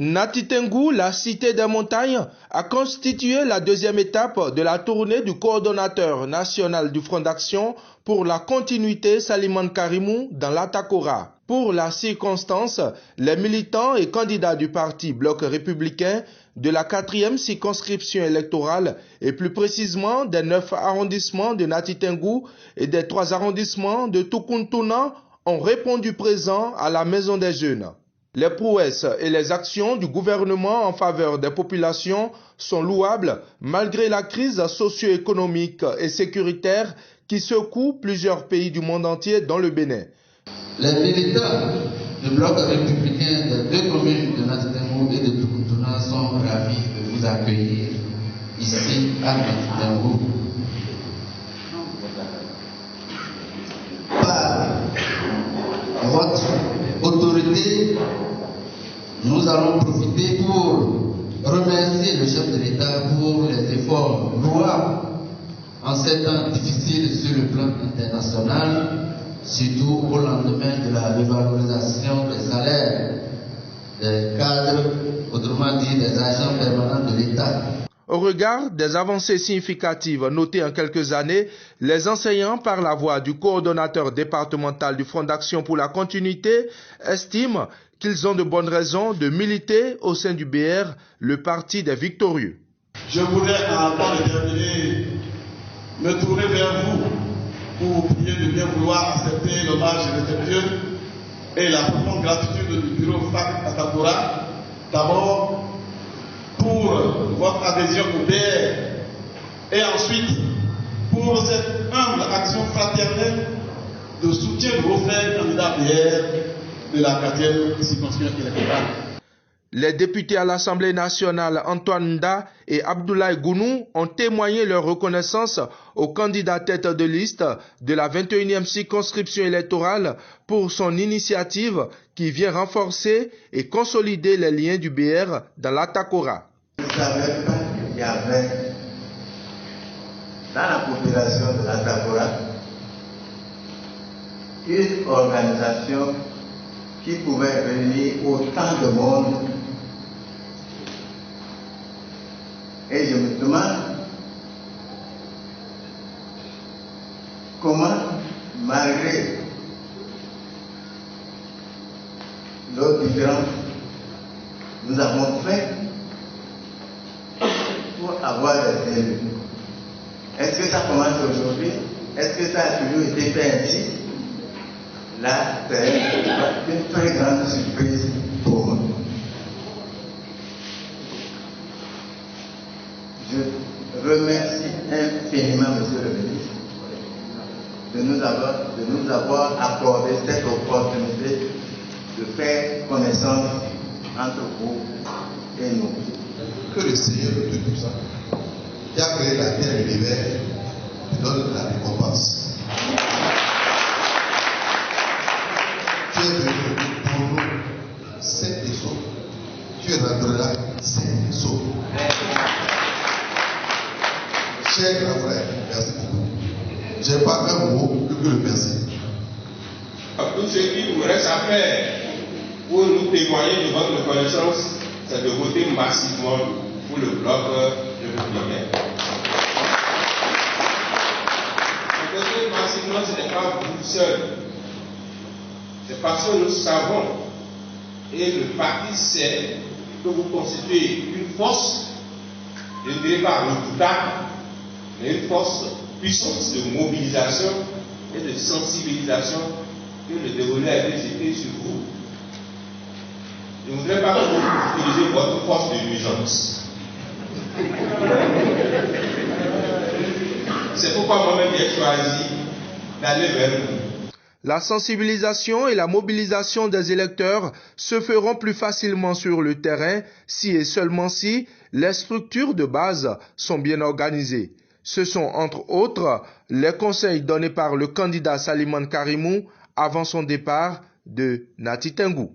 Nati Tengou, la cité des montagnes, a constitué la deuxième étape de la tournée du coordonnateur national du Front d'Action pour la continuité Salimane Karimou dans l'Atakora. Pour la circonstance, les militants et candidats du parti Bloc républicain de la 4e circonscription électorale et plus précisément des 9 arrondissements de Nati Tengou et des 3 arrondissements de Tukuntuna ont répondu présent à la Maison des Jeunes. Les prouesses et les actions du gouvernement en faveur des populations sont louables malgré la crise socio-économique et sécuritaire qui secoue plusieurs pays du monde entier dont le Bénin. Les militants du Bloc républicain des 2 communes de Nati Tengou et de Tukuntuna sont ravis de vous accueillir ici à Nati Tengou. Par votre autorité, nous allons profiter pour remercier le chef de l'État pour les efforts louables en ces temps difficiles sur le plan international, surtout au lendemain de la revalorisation des salaires des cadres, autrement dit des agents permanents de l'État. Au regard des avancées significatives notées en quelques années, les enseignants, par la voix du coordonnateur départemental du Front d'Action pour la continuité, estiment qu'ils ont de bonnes raisons de militer au sein du BR, le parti des victorieux. Je voudrais, avant de terminer, me tourner vers vous pour prier de bien vouloir accepter l'hommage respectueux et la profonde gratitude du bureau FAC Atakora, d'abord pour votre adhésion au BR et ensuite pour cette humble action fraternelle de soutien de vos frères candidats BR de la 4e circonscription électorale. Les députés à l'Assemblée nationale Antoine Nda et Abdoulaye Gounou ont témoigné leur reconnaissance au candidat tête de liste de la 21e circonscription électorale pour son initiative qui vient renforcer et consolider les liens du BR dans l'Atakora. Je ne savais pas qu'il y avait dans la population de l'Atakora une organisation qui pouvait réunir autant de monde. Et je me demande comment, malgré nos différences, nous avons fait pour avoir des élus. Est-ce que ça commence aujourd'hui? Est-ce que ça a toujours été fait ainsi? Là, c'est une très grande surprise pour moi. Je remercie infiniment Monsieur le ministre de nous avoir accordé cette opportunité de faire connaissance entre vous et nous. Que le Seigneur de tout ça, qui a créé la terre et l'hiver, donne la récompense. Tu es venu pour nous 7 essais. Tu rentreras 5 essais. Cher grand frère, merci beaucoup. Je n'ai pas un mot que le merci. Tout ce qui vous reste à faire pour nous témoigner de votre reconnaissance, c'est de voter massivement pour le Bloc républicain. Voter massivement, ce n'est pas vous seul. C'est parce que nous savons, et le parti sait, que vous constituez une force, je ne dirais pas redoutable, mais une force puissante de mobilisation et de sensibilisation que le déroulé a été jeté sur vous. Je ne voudrais pas que vous utilisez votre force de nuisance. C'est pourquoi moi-même j'ai choisi d'aller vers vous. La sensibilisation et la mobilisation des électeurs se feront plus facilement sur le terrain si et seulement si les structures de base sont bien organisées. Ce sont entre autres les conseils donnés par le candidat Salimane Karimou avant son départ de Nati Tengou.